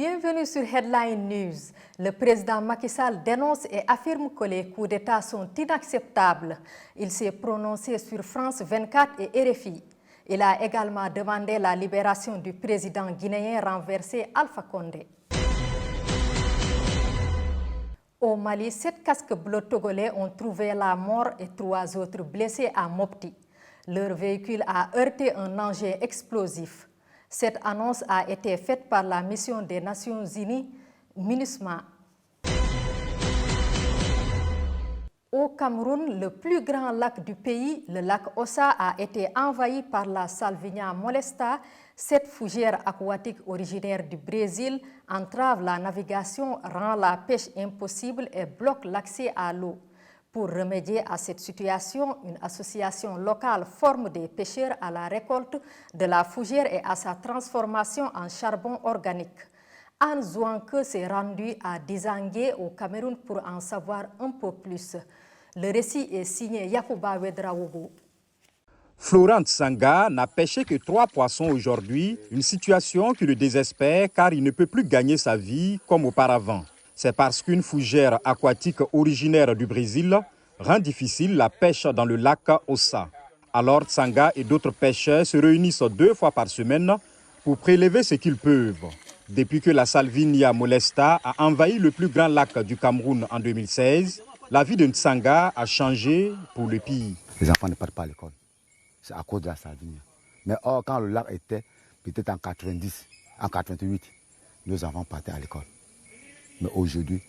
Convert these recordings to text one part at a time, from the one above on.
Bienvenue sur Headline News. Le président Macky Sall dénonce et affirme que les coups d'État sont inacceptables. Il s'est prononcé sur France 24 et RFI. Il a également demandé la libération du président guinéen renversé Alpha Condé. Au Mali, 7 casques bleus togolais ont trouvé la mort et 3 autres blessés à Mopti. Leur véhicule a heurté un engin explosif. Cette annonce a été faite par la mission des Nations Unies, MINUSMA. Au Cameroun, le plus grand lac du pays, le lac Ossa, a été envahi par la Salvinia molesta. Cette fougère aquatique originaire du Brésil entrave la navigation, rend la pêche impossible et bloque l'accès à l'eau. Pour remédier à cette situation, une association locale forme des pêcheurs à la récolte de la fougère et à sa transformation en charbon organique. Anne Zouanke s'est rendue à Dizangué au Cameroun pour en savoir un peu plus. Le récit est signé Yacouba Wedraogo. Florent Sanga n'a pêché que 3 poissons aujourd'hui, une situation qui le désespère car il ne peut plus gagner sa vie comme auparavant. C'est parce qu'une fougère aquatique originaire du Brésil rend difficile la pêche dans le lac Ossa. Alors Tsanga et d'autres pêcheurs se réunissent 2 fois par semaine pour prélever ce qu'ils peuvent. Depuis que la Salvinia molesta a envahi le plus grand lac du Cameroun en 2016, la vie de Tsanga a changé pour le pire. Les enfants ne partent pas à l'école. C'est à cause de la Salvinia. Mais or, quand le lac était peut-être en 90, en 88, nos enfants partaient à l'école. Mais aujourd'hui,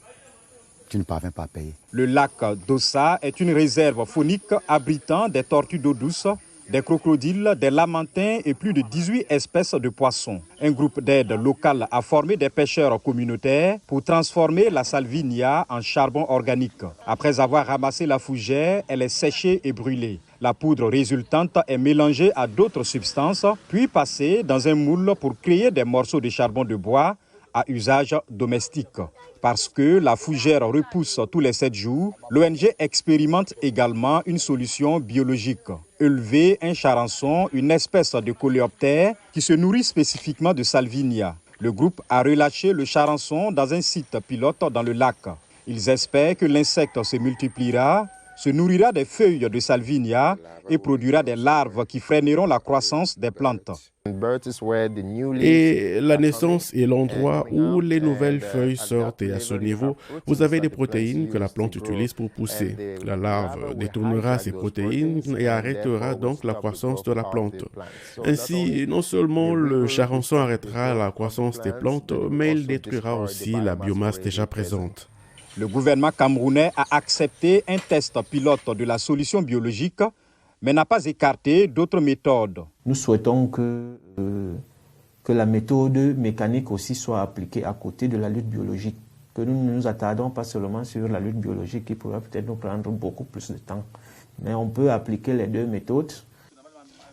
tu ne parviens pas à payer. Le lac d'Ossa est une réserve faunique abritant des tortues d'eau douce, des crocodiles, des lamantins et plus de 18 espèces de poissons. Un groupe d'aide locale a formé des pêcheurs communautaires pour transformer la Salvinia en charbon organique. Après avoir ramassé la fougère, elle est séchée et brûlée. La poudre résultante est mélangée à d'autres substances, puis passée dans un moule pour créer des morceaux de charbon de bois à usage domestique. Parce que la fougère repousse tous les 7 jours, l'ONG expérimente également une solution biologique. Élever un charançon, une espèce de coléoptère qui se nourrit spécifiquement de Salvinia. Le groupe a relâché le charançon dans un site pilote dans le lac. Ils espèrent que l'insecte se multipliera, se nourrira des feuilles de Salvinia et produira des larves qui freineront la croissance des plantes. Et la naissance est l'endroit où les nouvelles feuilles sortent et à ce niveau, vous avez des protéines que la plante utilise pour pousser. La larve détournera ces protéines et arrêtera donc la croissance de la plante. Ainsi, non seulement le charançon arrêtera la croissance des plantes, mais il détruira aussi la biomasse déjà présente. Le gouvernement camerounais a accepté un test pilote de la solution biologique, mais n'a pas écarté d'autres méthodes. Nous souhaitons que la méthode mécanique aussi soit appliquée à côté de la lutte biologique. Que nous ne nous attardons pas seulement sur la lutte biologique qui pourra peut-être nous prendre beaucoup plus de temps. Mais on peut appliquer les 2 méthodes.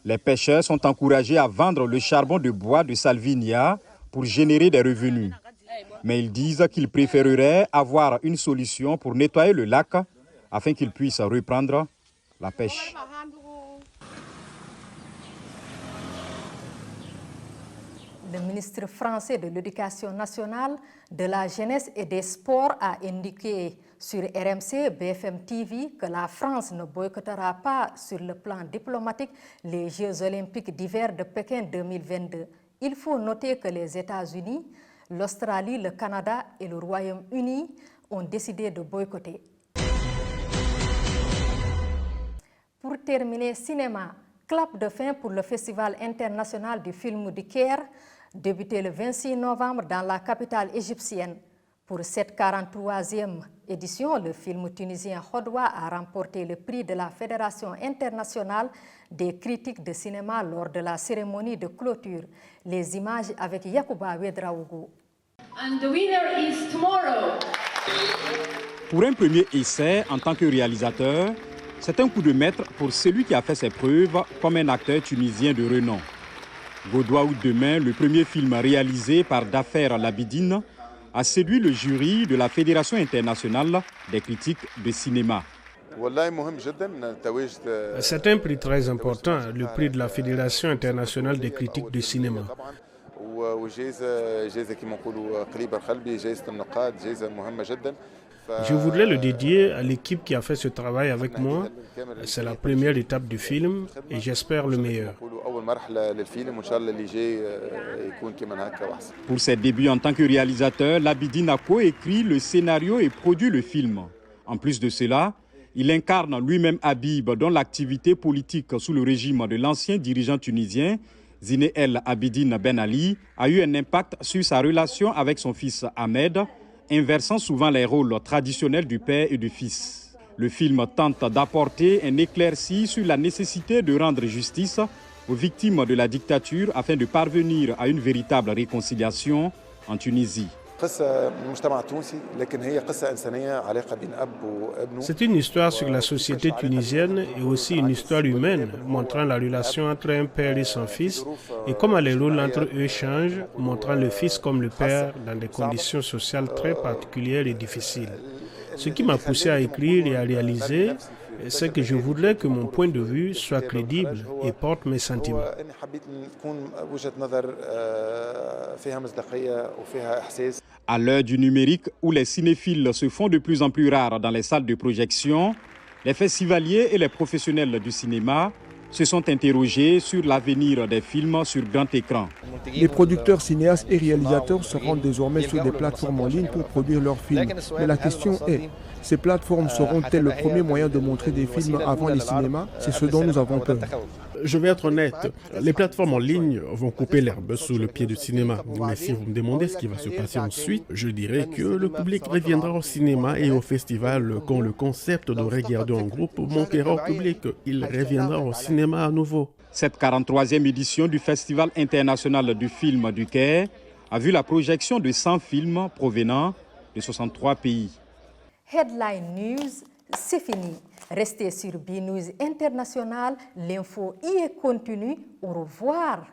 Les pêcheurs sont encouragés à vendre le charbon de bois de Salvinia pour générer des revenus. Mais ils disent qu'ils préféreraient avoir une solution pour nettoyer le lac afin qu'ils puissent reprendre la pêche. Le ministre français de l'Éducation nationale, de la jeunesse et des sports a indiqué sur RMC BFM TV que la France ne boycottera pas sur le plan diplomatique les Jeux olympiques d'hiver de Pékin 2022. Il faut noter que les États-Unis, l'Australie, le Canada et le Royaume-Uni ont décidé de boycotter. Pour terminer, cinéma, clap de fin pour le Festival international du film du Caire, débuté le 26 novembre dans la capitale égyptienne. Pour cette 43e édition, le film tunisien Hodwa a remporté le prix de la Fédération internationale des critiques de cinéma lors de la cérémonie de clôture. Les images avec Yacouba Wedraogo. And the winner is tomorrow. Pour un premier essai en tant que réalisateur, c'est un coup de maître pour celui qui a fait ses preuves comme un acteur tunisien de renom. Godoua ou Demain, le premier film réalisé par Dafer Labidine, a séduit le jury de la Fédération internationale des critiques de cinéma. C'est un prix très important, le prix de la Fédération internationale des critiques de cinéma. Je voudrais le dédier à l'équipe qui a fait ce travail avec moi. C'est la première étape du film et j'espère le meilleur. Pour ses débuts en tant que réalisateur, Labidi a coécrit le scénario et produit le film. En plus de cela, il incarne lui-même Habib, dont l'activité politique sous le régime de l'ancien dirigeant tunisien, Zine El Abidine Ben Ali, a eu un impact sur sa relation avec son fils Ahmed, inversant souvent les rôles traditionnels du père et du fils. Le film tente d'apporter un éclairci sur la nécessité de rendre justice aux victimes de la dictature afin de parvenir à une véritable réconciliation en Tunisie. C'est une histoire sur la société tunisienne et aussi une histoire humaine, montrant la relation entre un père et son fils et comment les rôles entre eux changent, montrant le fils comme le père dans des conditions sociales très particulières et difficiles. Ce qui m'a poussé à écrire et à réaliser, c'est que je voudrais que mon point de vue soit crédible et porte mes sentiments. À l'heure du numérique où les cinéphiles se font de plus en plus rares dans les salles de projection, les festivaliers et les professionnels du cinéma se sont interrogés sur l'avenir des films sur grand écran. Les producteurs, cinéastes et réalisateurs se rendent désormais sur des plateformes en ligne pour produire leurs films. Mais la question est, ces plateformes seront-elles le premier moyen de montrer des films avant les cinémas? C'est ce dont nous avons peur. Je vais être honnête, les plateformes en ligne vont couper l'herbe sous le pied du cinéma. Mais si vous me demandez ce qui va se passer ensuite, je dirais que le public reviendra au cinéma et au festival quand le concept de regarder en groupe manquera au public. Il reviendra au cinéma à nouveau. Cette 43e édition du Festival international du film du Caire a vu la projection de 100 films provenant de 63 pays. Headline News, c'est fini. Restez sur BNews International, l'info y est continue. Au revoir.